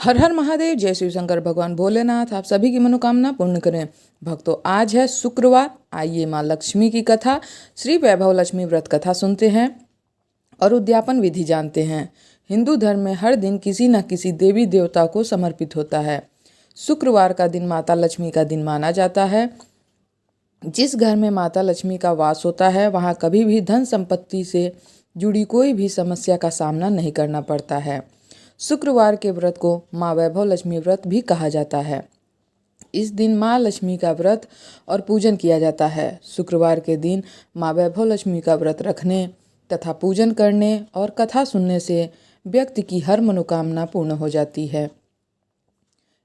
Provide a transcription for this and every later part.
हर हर महादेव, जय शिव शंकर। भगवान भोलेनाथ आप सभी की मनोकामना पूर्ण करें। भक्तों, आज है शुक्रवार। आइए माँ लक्ष्मी की कथा, श्री वैभव लक्ष्मी व्रत कथा सुनते हैं और उद्यापन विधि जानते हैं। हिंदू धर्म में हर दिन किसी न किसी देवी देवता को समर्पित होता है। शुक्रवार का दिन माता लक्ष्मी का दिन माना जाता है। जिस घर में माता लक्ष्मी का वास होता है वहाँ कभी भी धन संपत्ति से जुड़ी कोई भी समस्या का सामना नहीं करना पड़ता है। शुक्रवार के व्रत को माँ वैभव लक्ष्मी व्रत भी कहा जाता है। इस दिन माँ लक्ष्मी का व्रत और पूजन किया जाता है। शुक्रवार के दिन माँ वैभव लक्ष्मी का व्रत रखने तथा पूजन करने और कथा सुनने से व्यक्ति की हर मनोकामना पूर्ण हो जाती है।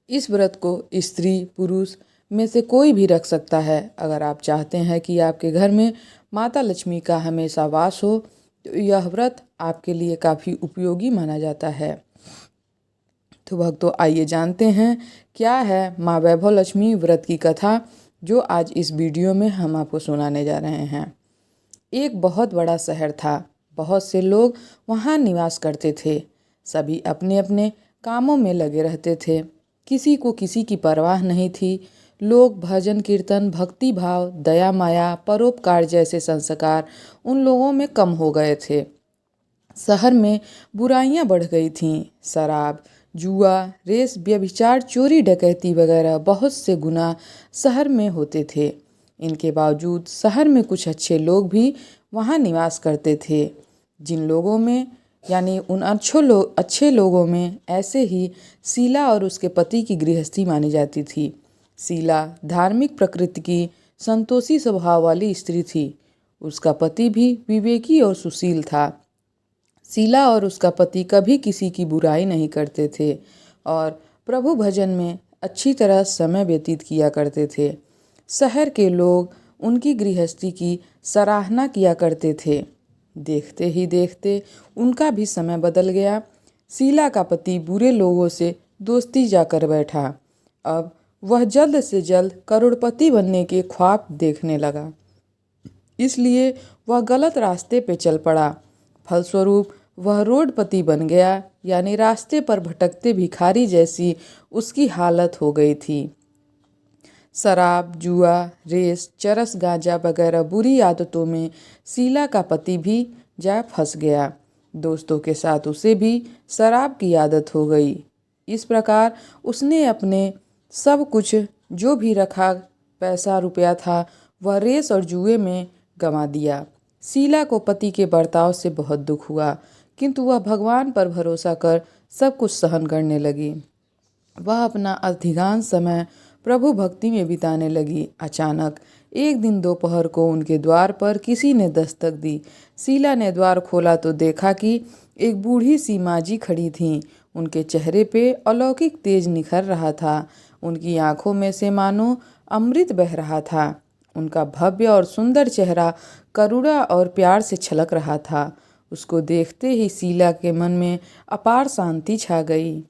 इस व्रत को स्त्री पुरुष में से कोई भी रख सकता है। अगर आप चाहते हैं कि आपके घर में माता लक्ष्मी का हमेशा वास हो तो यह व्रत आपके लिए काफ़ी उपयोगी माना जाता है। तो भक्तों, आइए जानते हैं क्या है माँ वैभव लक्ष्मी व्रत की कथा, जो आज इस वीडियो में हम आपको सुनाने जा रहे हैं। एक बहुत बड़ा शहर था। बहुत से लोग वहाँ निवास करते थे। सभी अपने अपने कामों में लगे रहते थे। किसी को किसी की परवाह नहीं थी। लोग भजन कीर्तन, भक्ति भाव, दया माया, परोपकार जैसे संस्कार उन लोगों में कम हो गए थे। शहर में बुराइयां बढ़ गई थीं। शराब, जुआ, रेस, व्यभिचार, चोरी डकैती वगैरह बहुत से गुनाह शहर में होते थे। इनके बावजूद शहर में कुछ अच्छे लोग भी वहाँ निवास करते थे। जिन लोगों में यानी उन अच्छे लोगों में ऐसे ही शीला और उसके पति की गृहस्थी मानी जाती थी। शीला धार्मिक प्रकृति की संतोषी स्वभाव वाली स्त्री थी। उसका पति भी विवेकी और सुशील था। शीला और उसका पति कभी किसी की बुराई नहीं करते थे और प्रभु भजन में अच्छी तरह समय व्यतीत किया करते थे। शहर के लोग उनकी गृहस्थी की सराहना किया करते थे। देखते ही देखते उनका भी समय बदल गया। शीला का पति बुरे लोगों से दोस्ती जाकर बैठा। अब वह जल्द से जल्द करोड़पति बनने के ख्वाब देखने लगा, इसलिए वह गलत रास्ते पे चल पड़ा। फलस्वरूप वह रोडपति बन गया, यानी रास्ते पर भटकते भिखारी जैसी उसकी हालत हो गई थी। शराब, जुआ, रेस, चरस, गांजा वगैरह बुरी आदतों में शीला का पति भी जा फंस गया। दोस्तों के साथ उसे भी शराब की आदत हो गई। इस प्रकार उसने अपने सब कुछ जो भी रखा पैसा रुपया था वह रेस और जुए में गंवा दिया। शीला को पति के बर्ताव से बहुत दुख हुआ, किंतु वह भगवान पर भरोसा कर सब कुछ सहन करने लगी। वह अपना अधिकांश समय प्रभु भक्ति में बिताने लगी। अचानक एक दिन दोपहर को उनके द्वार पर किसी ने दस्तक दी। शीला ने द्वार खोला तो देखा कि एक बूढ़ी सी माँ जी खड़ी थीं। उनके चेहरे पे अलौकिक तेज निखर रहा था। उनकी आंखों में से मानो अमृत बह रहा था। उनका भव्य और सुंदर चेहरा करुणा और प्यार से छलक रहा था। उसको देखते ही शीला के मन में अपार शांति छा गई।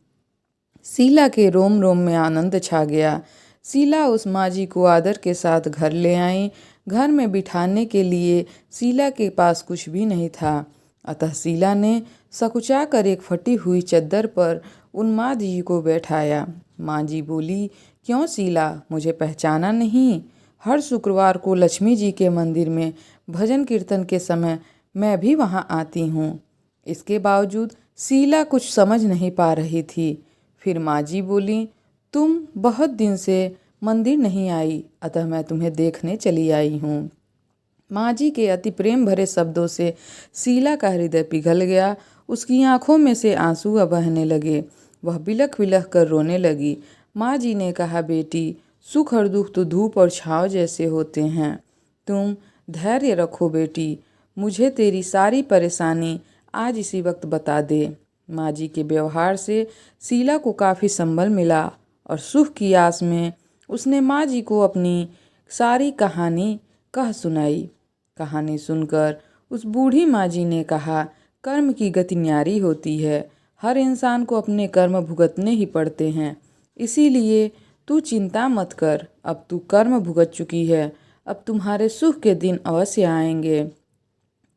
शीला के रोम रोम में आनंद छा गया। शीला उस माँ जी को आदर के साथ घर ले आई। घर में बिठाने के लिए शीला के पास कुछ भी नहीं था, अतः शीला ने सकुचा कर एक फटी हुई चद्दर पर उन माँ जी को बैठाया। माँ जी बोली, क्यों शीला, मुझे पहचाना नहीं? हर शुक्रवार को लक्ष्मी जी के मंदिर में भजन कीर्तन के समय मैं भी वहाँ आती हूँ। इसके बावजूद शीला कुछ समझ नहीं पा रही थी। फिर माँ जी बोली, तुम बहुत दिन से मंदिर नहीं आई, अतः मैं तुम्हें देखने चली आई हूँ। माँ जी के अति प्रेम भरे शब्दों से शीला का हृदय पिघल गया। उसकी आंखों में से आंसू बहने लगे। वह बिलख बिलख कर रोने लगी। माँ जी ने कहा, बेटी, सुख और दुख तो धूप और छाँव जैसे होते हैं। तुम धैर्य रखो बेटी। मुझे तेरी सारी परेशानी आज इसी वक्त बता दे। माँ जी के व्यवहार से शीला को काफ़ी संबल मिला और सुख की आस में उसने माँ जी को अपनी सारी कहानी कह सुनाई। कहानी सुनकर उस बूढ़ी माँ जी ने कहा, कर्म की गति न्यारी होती है। हर इंसान को अपने कर्म भुगतने ही पड़ते हैं। इसीलिए तू चिंता मत कर। अब तू कर्म भुगत चुकी है। अब तुम्हारे सुख के दिन अवश्य आएंगे।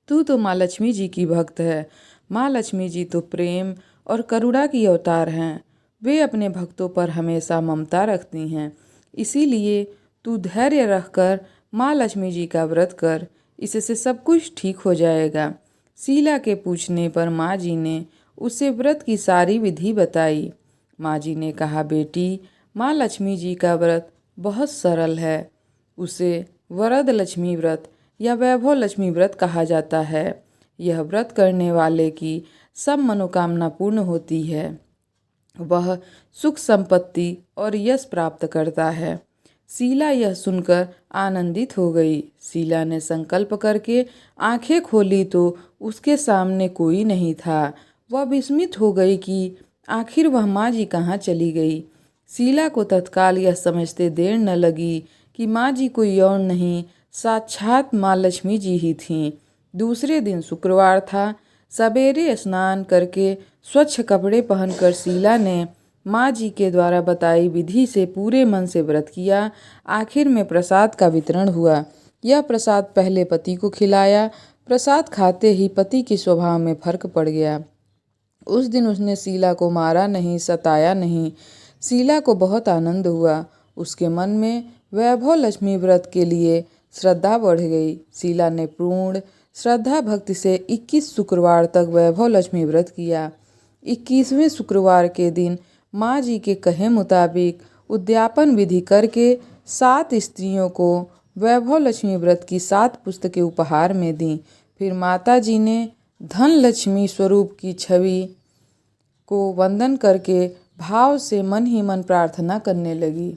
तू तो माँ लक्ष्मी जी की भक्त है। माँ लक्ष्मी जी तो प्रेम और करुणा की अवतार हैं। वे अपने भक्तों पर हमेशा ममता रखती हैं। इसीलिए तू धैर्य रखकर माँ लक्ष्मी जी का व्रत कर, इससे सब कुछ ठीक हो जाएगा। शीला के पूछने पर माँ जी ने उसे व्रत की सारी विधि बताई। माँ जी ने कहा, बेटी, माँ लक्ष्मी जी का व्रत बहुत सरल है। उसे वरद लक्ष्मी व्रत या वैभव लक्ष्मी व्रत कहा जाता है। यह व्रत करने वाले की सब मनोकामना पूर्ण होती है। वह सुख संपत्ति और यश प्राप्त करता है। शीला यह सुनकर आनंदित हो गई। शीला ने संकल्प करके आंखें खोली तो उसके सामने कोई नहीं था। वह विस्मित हो गई कि आखिर वह माँ जी कहाँ चली गई। शीला को तत्काल यह समझते देर न लगी कि माँ जी कोई और नहीं, साक्षात माँ लक्ष्मी जी ही थीं। दूसरे दिन शुक्रवार था। सवेरे स्नान करके स्वच्छ कपड़े पहनकर शीला ने माँ जी के द्वारा बताई विधि से पूरे मन से व्रत किया। आखिर में प्रसाद का वितरण हुआ। यह प्रसाद पहले पति को खिलाया। प्रसाद खाते ही पति के स्वभाव में फर्क पड़ गया। उस दिन उसने शीला को मारा नहीं, सताया नहीं। शीला को बहुत आनंद हुआ। उसके मन में वैभव लक्ष्मी व्रत के लिए श्रद्धा बढ़ गई। शीला ने पूर्ण श्रद्धा भक्ति से 21 शुक्रवार तक वैभव लक्ष्मी व्रत किया। 21वें शुक्रवार के दिन माँ जी के कहे मुताबिक उद्यापन विधि करके 7 स्त्रियों को वैभव लक्ष्मी व्रत की 7 पुस्तकें उपहार में दी। फिर माता जी ने धन लक्ष्मी स्वरूप की छवि को वंदन करके भाव से मन ही मन प्रार्थना करने लगी।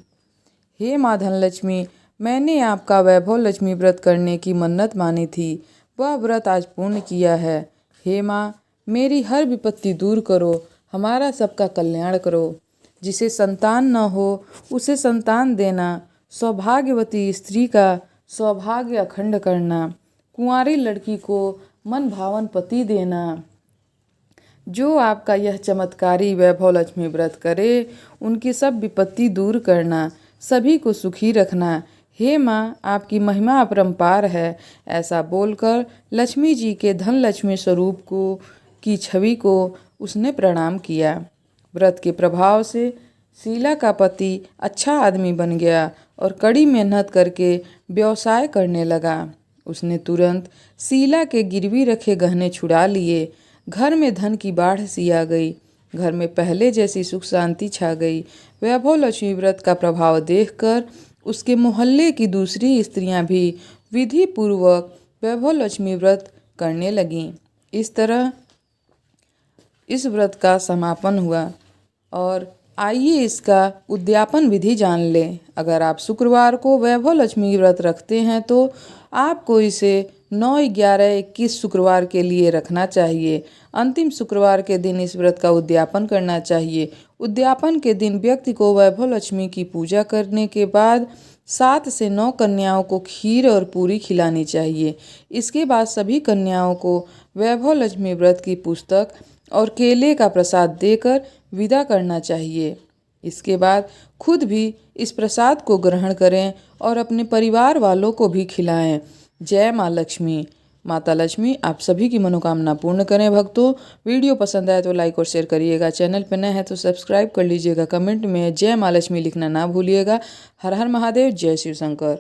हे माँ धनलक्ष्मी, मैंने आपका वैभव लक्ष्मी व्रत करने की मन्नत मानी थी, वह व्रत आज पूर्ण किया है। हे माँ, मेरी हर विपत्ति दूर करो, हमारा सबका कल्याण करो। जिसे संतान न हो उसे संतान देना, सौभाग्यवती स्त्री का सौभाग्य अखंड करना, कुंवारी लड़की को मन भावन पति देना। जो आपका यह चमत्कारी वैभव लक्ष्मी व्रत करे, उनकी सब विपत्ति दूर करना, सभी को सुखी रखना। हे माँ, आपकी महिमा अपरंपार है। ऐसा बोलकर लक्ष्मी जी के धन लक्ष्मी स्वरूप की छवि को उसने प्रणाम किया। व्रत के प्रभाव से शीला का पति अच्छा आदमी बन गया और कड़ी मेहनत करके व्यवसाय करने लगा। उसने तुरंत शीला के गिरवी रखे गहने छुड़ा लिए। घर में धन की बाढ़ सी आ गई। घर में पहले जैसी सुख शांति छा गई। वैभव लक्ष्मी व्रत का प्रभाव देखकर उसके मोहल्ले की दूसरी स्त्रियां भी विधि पूर्वक वैभव लक्ष्मी व्रत करने लगीं। इस तरह इस व्रत का समापन हुआ। और आइए इसका उद्यापन विधि जान लें। अगर आप शुक्रवार को वैभव लक्ष्मी व्रत रखते हैं तो आपको इसे 9, 11, 21 शुक्रवार के लिए रखना चाहिए। अंतिम शुक्रवार के दिन इस व्रत का उद्यापन करना चाहिए। उद्यापन के दिन व्यक्ति को वैभव लक्ष्मी की पूजा करने के बाद 7 से 9 कन्याओं को खीर और पूरी खिलानी चाहिए। इसके बाद सभी कन्याओं को वैभव लक्ष्मी व्रत की पुस्तक और केले का प्रसाद देकर विदा करना चाहिए। इसके बाद खुद भी इस प्रसाद को ग्रहण करें और अपने परिवार वालों को भी खिलाएं। जय माँ लक्ष्मी। माता लक्ष्मी आप सभी की मनोकामना पूर्ण करें। भक्तों, वीडियो पसंद आए तो लाइक और शेयर करिएगा। चैनल पर नए हैं तो सब्सक्राइब कर लीजिएगा। कमेंट में जय माँ लक्ष्मी लिखना ना भूलिएगा। हर हर महादेव। जय शिव शंकर।